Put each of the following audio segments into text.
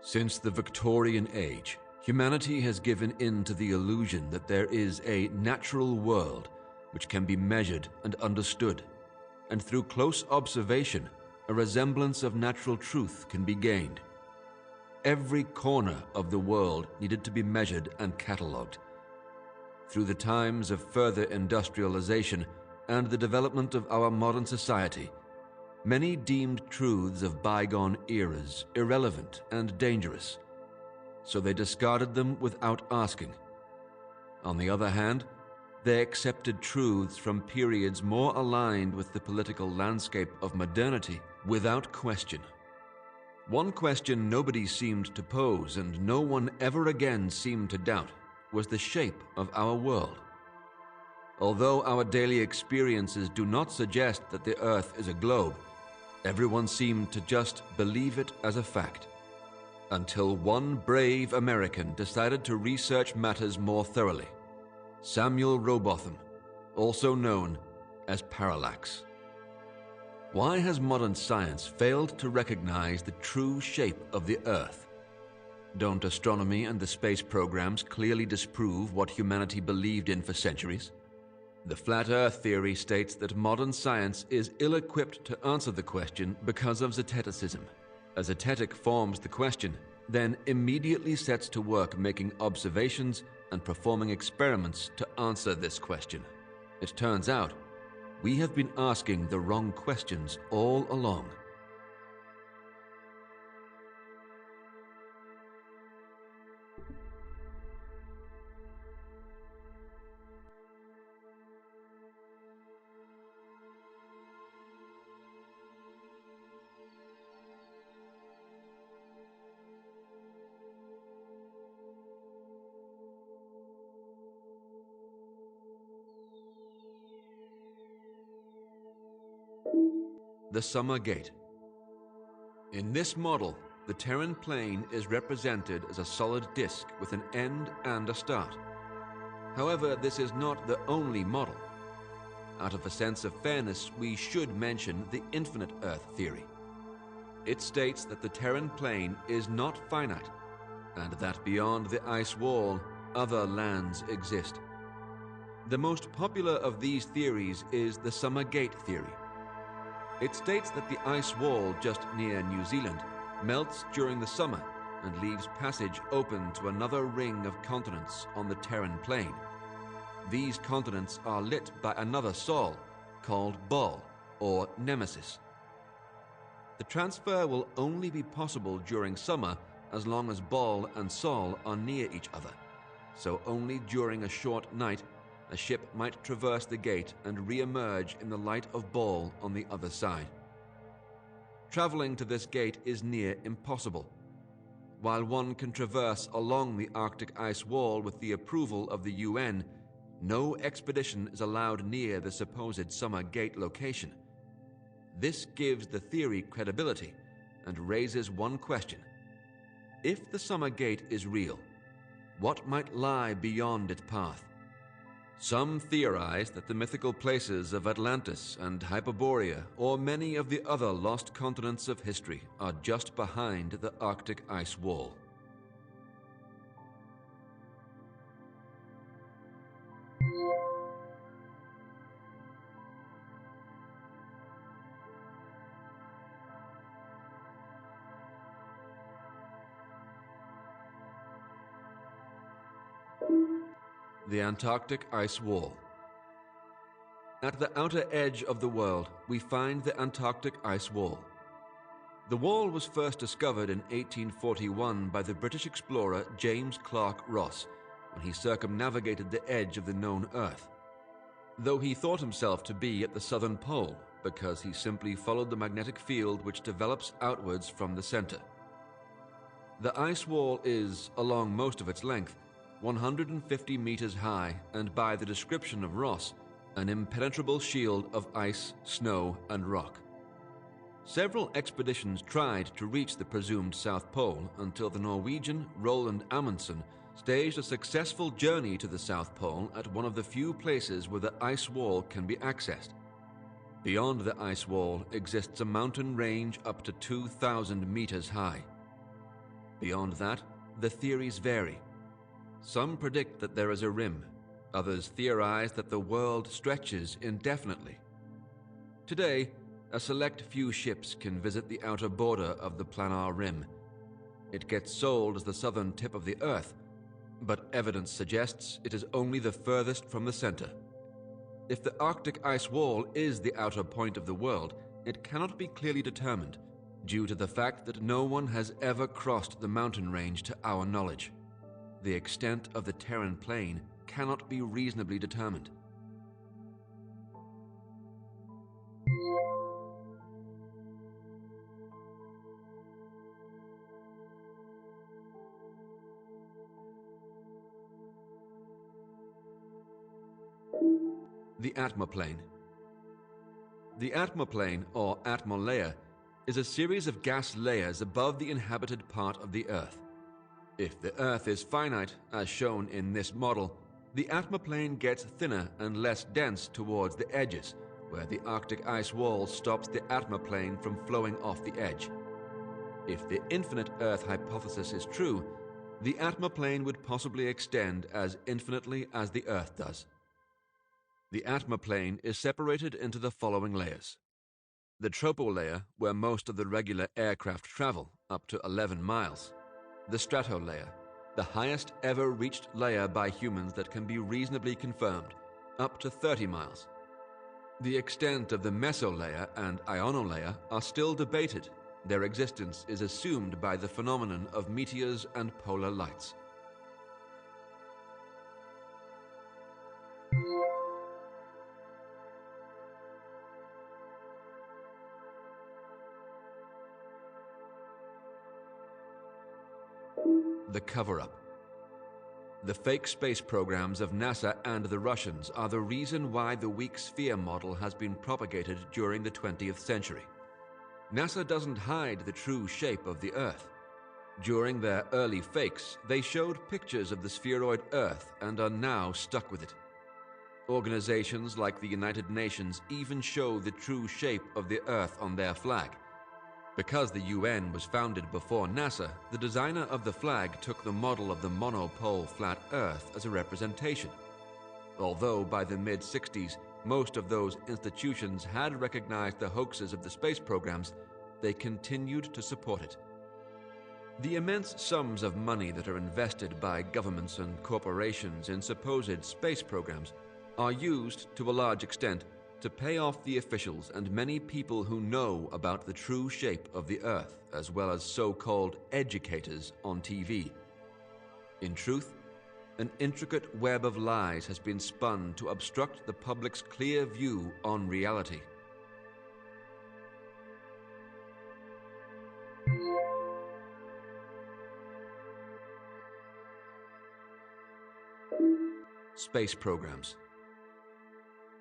Since the Victorian Age, humanity has given in to the illusion that there is a natural world which can be measured and understood, and through close observation, a resemblance of natural truth can be gained. Every corner of the world needed to be measured and catalogued. Through the times of further industrialization and the development of our modern society, many deemed truths of bygone eras irrelevant and dangerous, so they discarded them without asking. On the other hand, they accepted truths from periods more aligned with the political landscape of modernity without question. One question nobody seemed to pose and no one ever again seemed to doubt was the shape of our world. Although our daily experiences do not suggest that the Earth is a globe, everyone seemed to just believe it as a fact. Until one brave American decided to research matters more thoroughly. Samuel Rowbotham, also known as Parallax. Why has modern science failed to recognize the true shape of the Earth? Don't astronomy and the space programs clearly disprove what humanity believed in for centuries? The flat Earth theory states that modern science is ill-equipped to answer the question because of zeticism. A zetetic forms the question, then immediately sets to work making observations and performing experiments to answer this question. It turns out, we have been asking the wrong questions all along. The Summer Gate. In this model, the Terran plane is represented as a solid disk with an end and a start. However, this is not the only model. Out of a sense of fairness, we should mention the infinite Earth theory. It states that the Terran plane is not finite, and that beyond the ice wall, other lands exist. The most popular of these theories is the Summer Gate theory. It states that the ice wall just near New Zealand melts during the summer and leaves passage open to another ring of continents on the Terran plane. These continents are lit by another sol called Ball or Nemesis. The transfer will only be possible during summer as long as Ball and Sol are near each other, so only during a short night a ship might traverse the gate and re-emerge in the light of Ball on the other side. Traveling to this gate is near impossible. While one can traverse along the Arctic Ice Wall with the approval of the UN, no expedition is allowed near the supposed Summer Gate location. This gives the theory credibility and raises one question. If the Summer Gate is real, what might lie beyond its path? Some theorize that the mythical places of Atlantis and Hyperborea, or many of the other lost continents of history, are just behind the Arctic Ice Wall. The Antarctic Ice Wall. At the outer edge of the world, we find the Antarctic Ice Wall. The wall was first discovered in 1841 by the British explorer James Clark Ross when he circumnavigated the edge of the known Earth, though he thought himself to be at the southern pole because he simply followed the magnetic field which develops outwards from the center. The ice wall is, along most of its length, 150 meters high and, by the description of Ross, an impenetrable shield of ice, snow, and rock. Several expeditions tried to reach the presumed South Pole until the Norwegian Roland Amundsen staged a successful journey to the South Pole at one of the few places where the ice wall can be accessed. Beyond the ice wall exists a mountain range up to 2,000 meters high. Beyond that, the theories vary. Some predict that there is a rim. Others theorize that the world stretches indefinitely. Today, a select few ships can visit the outer border of the planar rim. It gets sold as the southern tip of the Earth, but evidence suggests it is only the furthest from the center. If the Arctic Ice Wall is the outer point of the world, it cannot be clearly determined, due to the fact that no one has ever crossed the mountain range to our knowledge. The extent of the Terran plain cannot be reasonably determined. The atmoplane. The atmoplane, or atmolayer, is a series of gas layers above the inhabited part of the Earth. If the Earth is finite, as shown in this model, the atmoplane gets thinner and less dense towards the edges, where the Arctic Ice Wall stops the atmoplane from flowing off the edge. If the infinite Earth hypothesis is true, the atmoplane would possibly extend as infinitely as the Earth does. The atmoplane is separated into the following layers. The tropolayer, where most of the regular aircraft travel, up to 11 miles. The stratolayer, the highest ever reached layer by humans that can be reasonably confirmed, up to 30 miles. The extent of the mesolayer and ionolayer are still debated. Their existence is assumed by the phenomenon of meteors and polar lights. The cover-up. The fake space programs of NASA and the Russians are the reason why the weak sphere model has been propagated during the 20th century. NASA doesn't hide the true shape of the Earth. During their early fakes, they showed pictures of the spheroid Earth and are now stuck with it. Organizations like the United Nations even show the true shape of the Earth on their flag. Because the UN was founded before NASA, the designer of the flag took the model of the monopole flat Earth as a representation. Although by the mid-60s, most of those institutions had recognized the hoaxes of the space programs, they continued to support it. The immense sums of money that are invested by governments and corporations in supposed space programs are used, to a large extent, to pay off the officials and many people who know about the true shape of the Earth, as well as so-called educators on TV. In truth, an intricate web of lies has been spun to obstruct the public's clear view on reality. Space programs.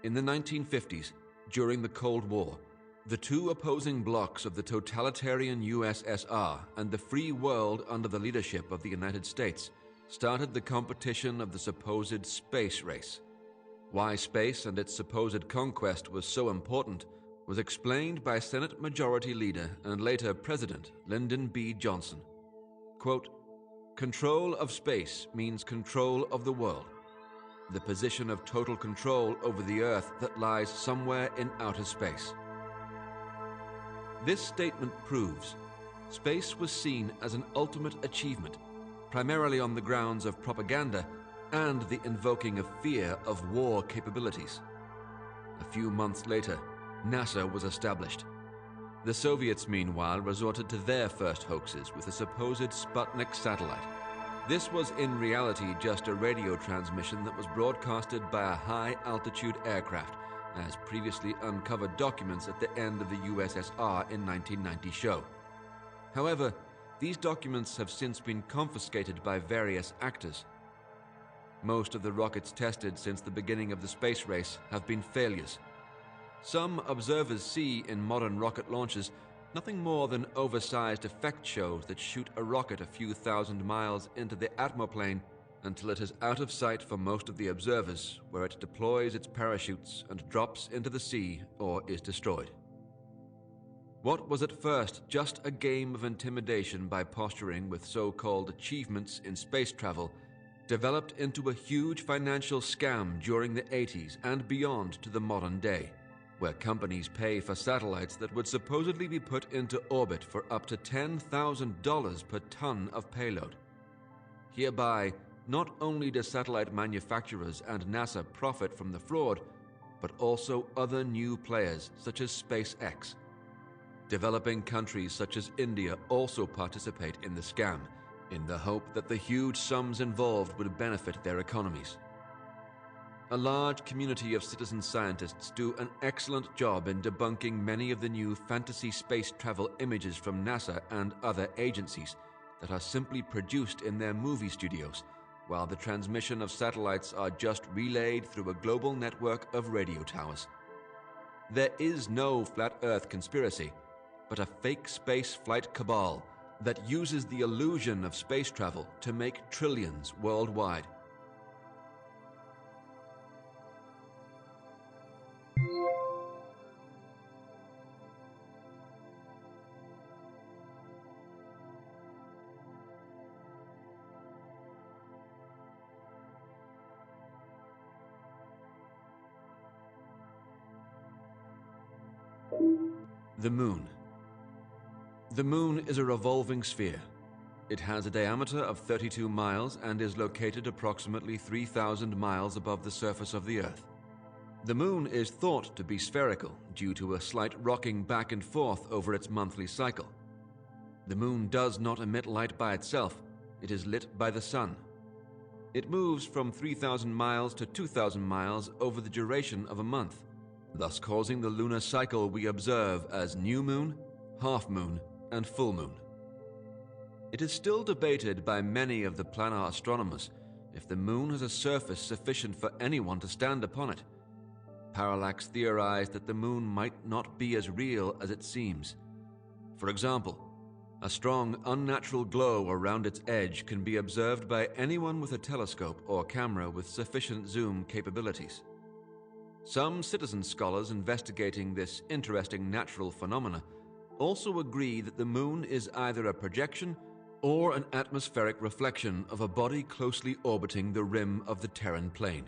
In the 1950s, during the Cold War, the two opposing blocs of the totalitarian USSR and the free world under the leadership of the United States started the competition of the supposed space race. Why space and its supposed conquest was so important was explained by Senate Majority Leader and later President Lyndon B. Johnson. Quote, "Control of space means control of the world. The position of total control over the Earth that lies somewhere in outer space." This statement proves space was seen as an ultimate achievement, primarily on the grounds of propaganda and the invoking of fear of war capabilities. A few months later, NASA was established. The Soviets, meanwhile, resorted to their first hoaxes with a supposed Sputnik satellite. This was in reality just a radio transmission that was broadcasted by a high-altitude aircraft, as previously uncovered documents at the end of the USSR in 1990 show. However, these documents have since been confiscated by various actors. Most of the rockets tested since the beginning of the space race have been failures. Some observers see in modern rocket launches nothing more than oversized effect shows that shoot a rocket a few thousand miles into the atmoplane until it is out of sight for most of the observers, where it deploys its parachutes and drops into the sea or is destroyed. What was at first just a game of intimidation by posturing with so-called achievements in space travel developed into a huge financial scam during the 80s and beyond to the modern day, where companies pay for satellites that would supposedly be put into orbit for up to $10,000 per ton of payload. Hereby, not only do satellite manufacturers and NASA profit from the fraud, but also other new players such as SpaceX. Developing countries such as India also participate in the scam, in the hope that the huge sums involved would benefit their economies. A large community of citizen scientists do an excellent job in debunking many of the new fantasy space travel images from NASA and other agencies that are simply produced in their movie studios, while the transmission of satellites are just relayed through a global network of radio towers. There is no flat Earth conspiracy, but a fake space flight cabal that uses the illusion of space travel to make trillions worldwide. The Moon. The Moon is a revolving sphere. It has a diameter of 32 miles and is located approximately 3,000 miles above the surface of the Earth. The Moon is thought to be spherical due to a slight rocking back and forth over its monthly cycle. The Moon does not emit light by itself. It is lit by the Sun. It moves from 3,000 miles to 2,000 miles over the duration of a month, thus causing the lunar cycle we observe as new moon, half moon, and full moon. It is still debated by many of the planar astronomers if the Moon has a surface sufficient for anyone to stand upon it. Parallax theorized that the Moon might not be as real as it seems. For example, a strong, unnatural glow around its edge can be observed by anyone with a telescope or camera with sufficient zoom capabilities. Some citizen scholars investigating this interesting natural phenomena also agree that the Moon is either a projection or an atmospheric reflection of a body closely orbiting the rim of the Terran plane.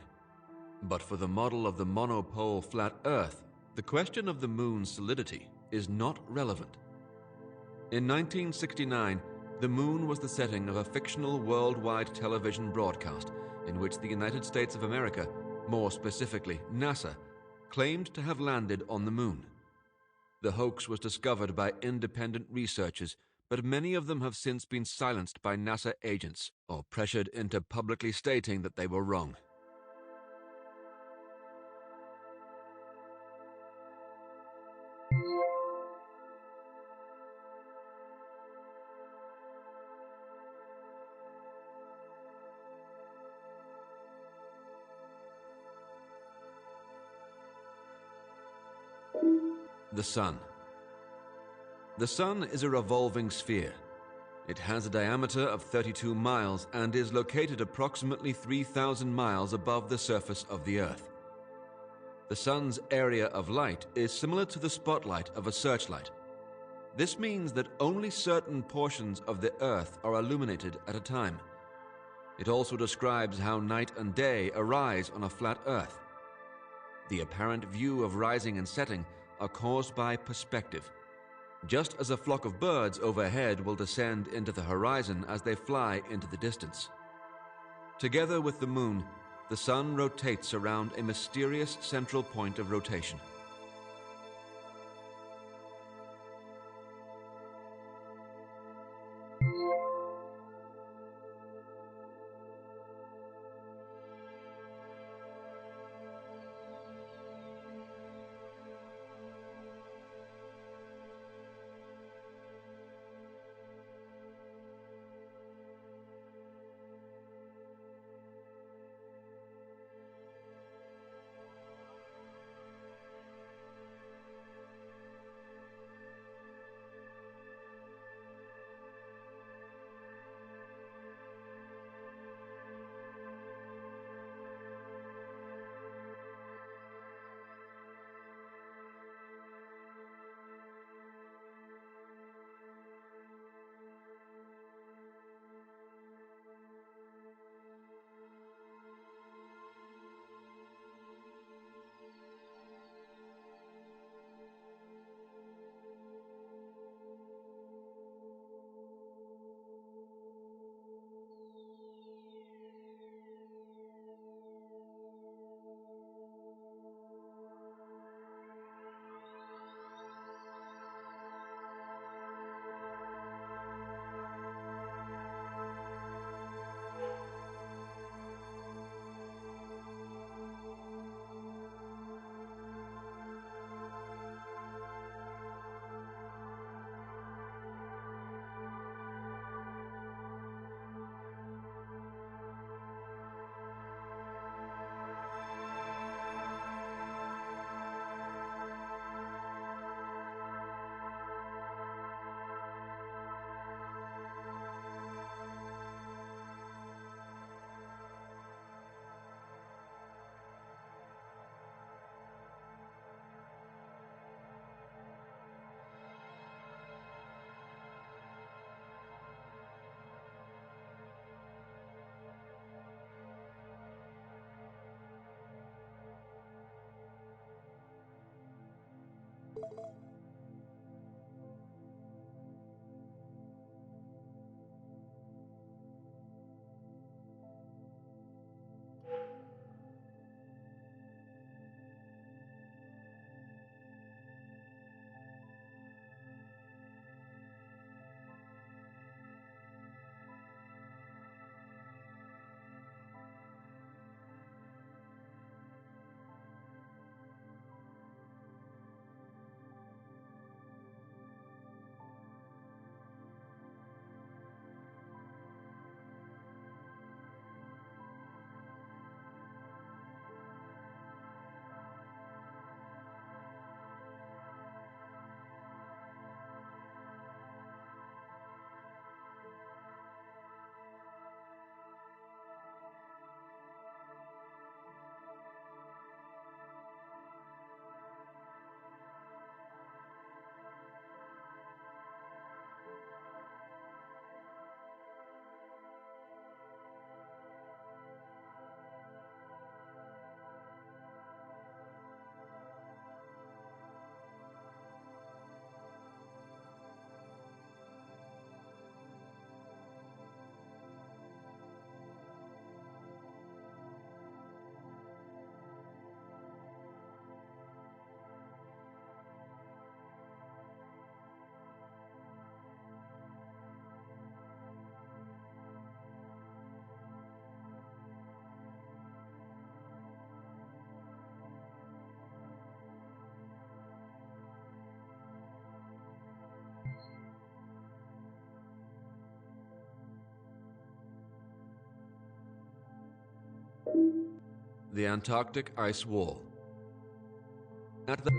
But for the model of the monopole flat Earth, the question of the Moon's solidity is not relevant. In 1969, the Moon was the setting of a fictional worldwide television broadcast in which the United States of America, more specifically NASA, claimed to have landed on the Moon. The hoax was discovered by independent researchers, but many of them have since been silenced by NASA agents or pressured into publicly stating that they were wrong. The Sun. The Sun is a revolving sphere. It has a diameter of 32 miles and is located approximately 3,000 miles above the surface of the Earth. The Sun's area of light is similar to the spotlight of a searchlight. This means that only certain portions of the Earth are illuminated at a time. It also describes how night and day arise on a flat Earth. The apparent view of rising and setting are caused by perspective, just as a flock of birds overhead will descend into the horizon as they fly into the distance. Together with the Moon, the Sun rotates around a mysterious central point of rotation. The Antarctic Ice Wall. At the